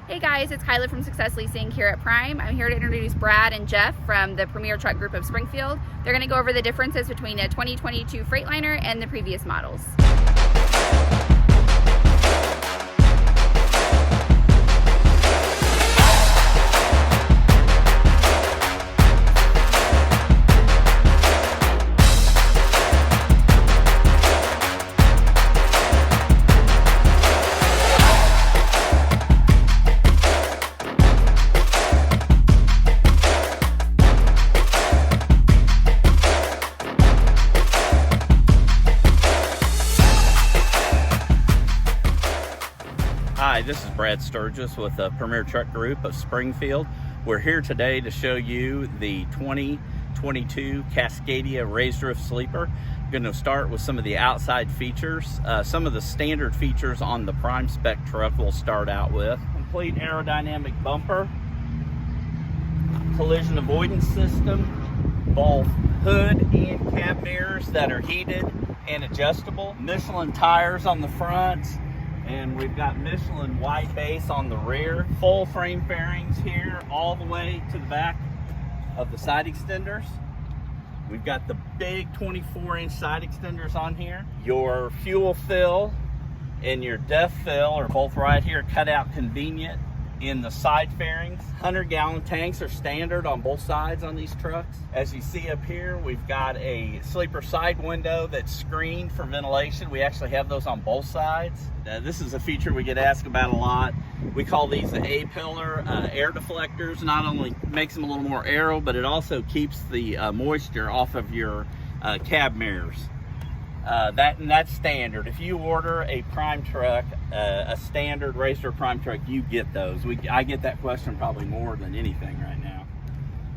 Hey guys, it's Kyla from Success Leasing here at Prime. I'm here to introduce Brad and Jeff from the Premier Truck Group of Springfield. They're going to go over the differences between a 2022 Freightliner and the previous models. Hi, this is Brad Sturgis with the Premier Truck Group of Springfield. We're here today to show you the 2022 Cascadia raised roof sleeper. I'm going to start with some of the outside features. Some of the standard features on the prime spec truck we'll start out with. Complete aerodynamic bumper, collision avoidance system, both hood and cab mirrors that are heated and adjustable, Michelin tires on the front, and we've got Michelin white base on the rear. Full frame fairings here all the way to the back of the side extenders. We've got the big 24-inch side extenders on here. Your fuel fill and your def fill are both right here, cut out convenient in the side fairings. 100-gallon tanks are standard on both sides on these trucks. As you see up here, we've got a sleeper side window that's screened for ventilation. We actually have those on both sides. This is a feature we get asked about a lot. We call these the A-pillar air deflectors. Not only makes them a little more aero, but it also keeps the moisture off of your cab mirrors. That's standard. If you order a prime truck, a standard racer prime truck, you get those. I get that question probably more than anything right now.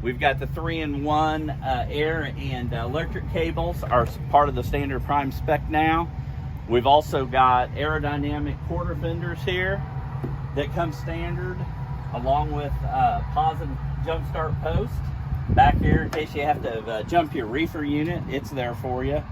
We've got the 3-in-1 air and electric cables are part of the standard prime spec now. We've also got aerodynamic quarter fenders here that come standard, along with positive jump start post. Back here, in case you have to jump your reefer unit, it's there for you.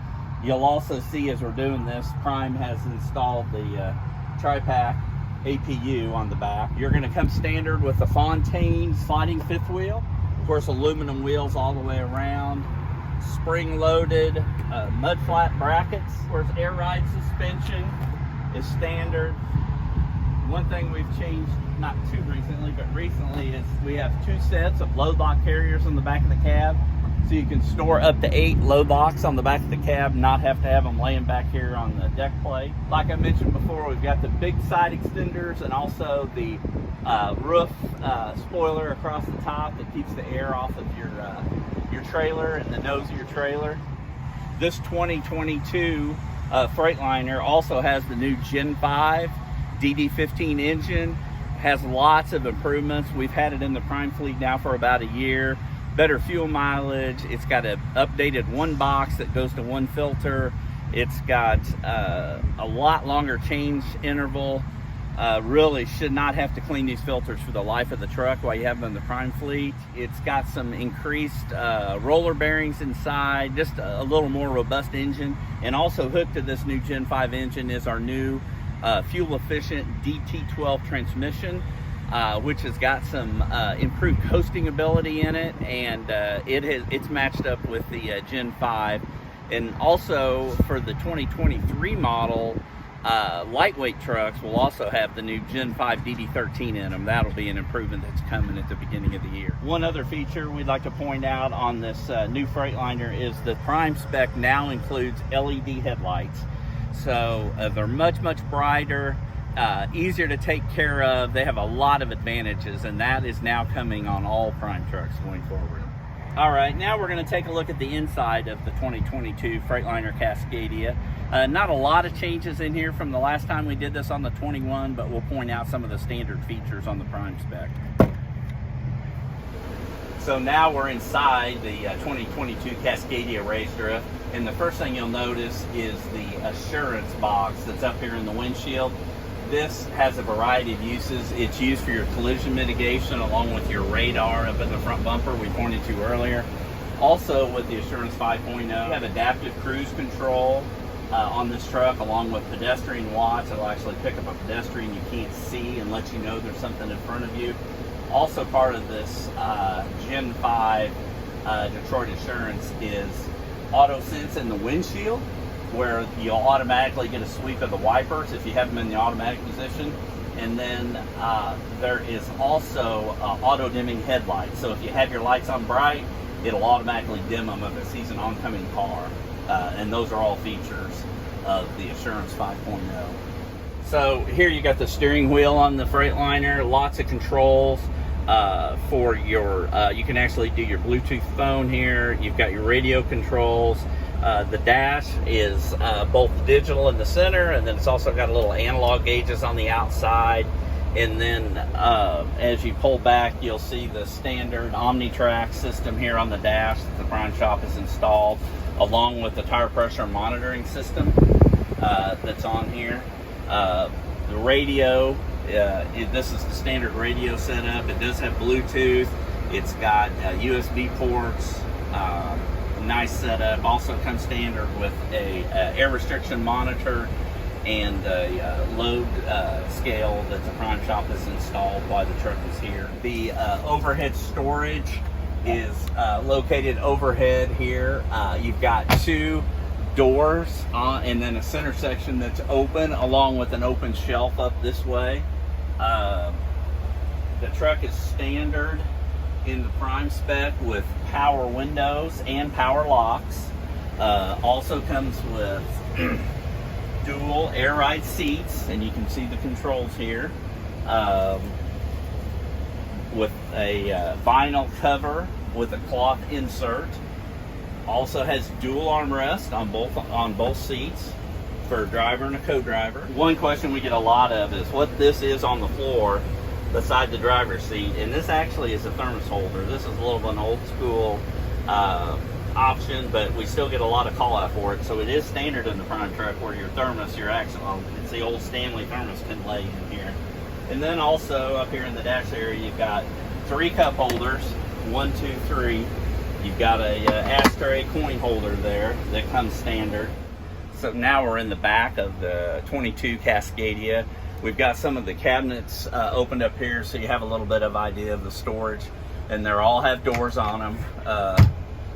You'll also see as we're doing this, Prime has installed the tri-pack APU on the back. You're going to come standard with the Fontaine sliding fifth wheel. Of course, aluminum wheels all the way around. Spring-loaded mud flat brackets. Of course, air ride suspension is standard. One thing we've changed, not too recently, but recently, is we have 2 sets of load lock carriers on the back of the cab. So you can store up to 8 load locks on the back of the cab, not have to have them laying back here on the deck plate. Like I mentioned before, we've got the big side extenders and also the roof spoiler across the top that keeps the air off of your trailer and the nose of your trailer. This 2022 Freightliner also has the new Gen 5 DD15 engine. Has lots of improvements. We've had it in the prime fleet now for about a year. Better fuel mileage. It's got an updated 1 box that goes to 1 filter. It's got a lot longer change interval. Really should not have to clean these filters for the life of the truck while you have them in the prime fleet. It's got some increased roller bearings inside, just a little more robust engine. And also hooked to this new Gen 5 engine is our new fuel efficient DT12 transmission. Which has got some improved coasting ability in it, and it's matched up with the Gen 5. And also for the 2023 model, lightweight trucks will also have the new Gen 5 DD13 in them. That'll be an improvement that's coming at the beginning of the year. One other feature we'd like to point out on this new Freightliner is the prime spec now includes LED headlights. So they're much brighter. Easier to take care of. They have a lot of advantages, and that is now coming on all prime trucks going forward. All right, now we're going to take a look at the inside of the 2022 Freightliner Cascadia. Not a lot of changes in here from the last time we did this on the 21, but we'll point out some of the standard features on the prime spec. So now we're inside the 2022 Cascadia raised roof, and the first thing you'll notice is the assurance box that's up here in the windshield. This has a variety of uses. It's used for your collision mitigation along with your radar up in the front bumper we pointed to earlier. Also with the Assurance 5.0, you have adaptive cruise control. on this truck, along with pedestrian watch. It'll actually pick up a pedestrian you can't see and let you know there's something in front of you. Also part of this Gen 5 Detroit Assurance is auto sense in the windshield, where you'll automatically get a sweep of the wipers if you have them in the automatic position. And then there is also auto dimming headlights. So if you have your lights on bright, it'll automatically dim them if it sees an oncoming car. And those are all features of the Assurance 5.0. So here you got the steering wheel on the Freightliner, lots of controls for your, you can actually do your Bluetooth phone here. You've got your radio controls. The dash is both digital in the center, and then it's also got a little analog gauges on the outside. And then as you pull back, you'll see the standard OmniTrack system here on the dash that the Prime Shop has installed, along with the tire pressure monitoring system that's on here. The radio, this is the standard radio setup. It does have Bluetooth. It's got USB ports. Nice setup. Also comes standard with a air restriction monitor and a load scale that the Prime Shop has installed while the truck is here. The overhead storage is located overhead here. You've got two doors and then a center section that's open, along with an open shelf up this way. The truck is standard in the Prime spec with power windows and power locks. Also comes with dual air ride seats, and you can see the controls here, with a vinyl cover with a cloth insert. Also has dual armrest on both seats for a driver and a co-driver. One question we get a lot of is what this is on the floor beside the driver's seat, and this actually is a thermos holder. This is a little bit an old school option, but we still get a lot of call out for it. So it is standard in the Prime truck where your thermos, it's the old Stanley thermos, can lay in here. And then also up here in the dash area, you've got 3 cup holders, 1, 2, 3. You've got a ashtray coin holder there that comes standard. So now we're in the back of the 22 Cascadia. We've got some of the cabinets opened up here, so you have a little bit of idea of the storage, and they all have doors on them.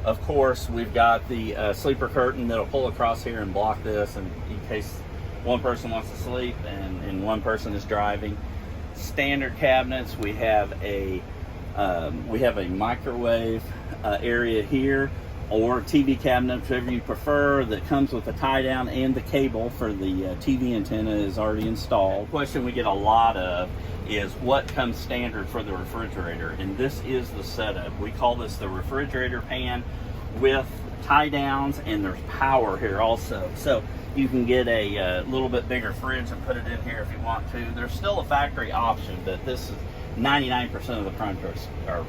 Of course, we've got the sleeper curtain that'll pull across here and block this, and in case one person wants to sleep and one person is driving. Standard cabinets. We have a microwave area here, or TV cabinet, whichever you prefer, that comes with the tie down, and the cable for the TV antenna is already installed. The question we get a lot of is what comes standard for the refrigerator, and this is the setup. We call this the refrigerator pan with tie downs, and there's power here also. So you can get a little bit bigger fridge and put it in here if you want to. There's still a factory option, but this is 99% of the Prime trucks are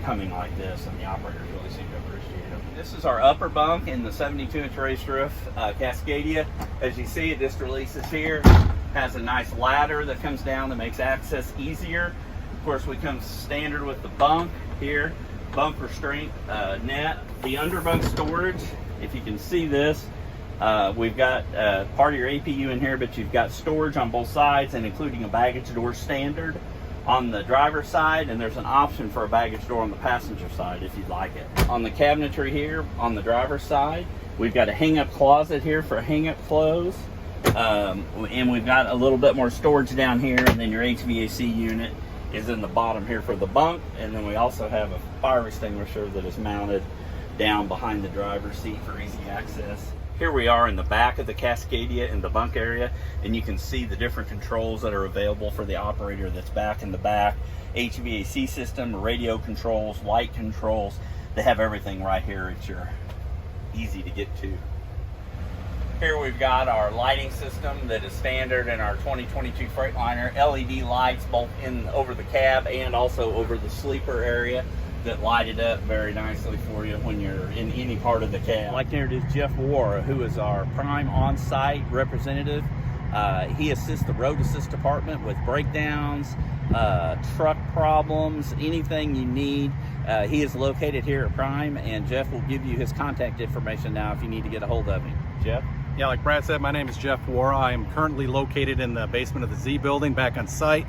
coming like this, and the operators really seem to appreciate them. This is our upper bunk in the 72-inch raised roof Cascadia. As you see, it just releases here. Has a nice ladder that comes down that makes access easier. Of course, we come standard with the bunk here, bunk restraint net. The underbunk storage, if you can see this, we've got part of your APU in here, but you've got storage on both sides, and including a baggage door standard on the driver's side, and there's an option for a baggage door on the passenger side if you'd like it. On the cabinetry here on the driver's side, we've got a hang-up closet here for hang-up clothes, and we've got a little bit more storage down here, and then your HVAC unit is in the bottom here for the bunk, and then we also have a fire extinguisher that is mounted down behind the driver's seat for easy access. Here we are in the back of the Cascadia in the bunk area, and you can see the different controls that are available for the operator that's back in the back. HVAC system, radio controls, light controls. They have everything right here at your easy to get to. Here we've got our lighting system that is standard in our 2022 Freightliner. LED lights both over the cab and also over the sleeper area that light it up very nicely for you when you're in any part of the cab. I'd like to introduce Jeff Wara, who is our Prime on-site representative. He assists the road assist department with breakdowns, truck problems, anything you need. He is located here at Prime, and Jeff will give you his contact information now if you need to get a hold of him. Jeff? Yeah, like Brad said, my name is Jeff Wara. I am currently located in the basement of the Z building back on site.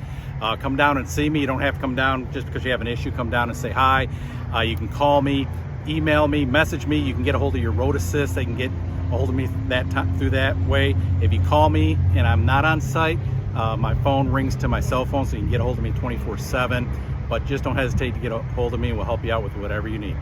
Come down and see me. You don't have to come down just because you have an issue. Come down and say hi. You can call me, email me, message me. You can get a hold of your road assist. They can get a hold of me through that way. If you call me and I'm not on site, my phone rings to my cell phone, so you can get a hold of me 24/7. But just don't hesitate to get a hold of me, and we'll help you out with whatever you need.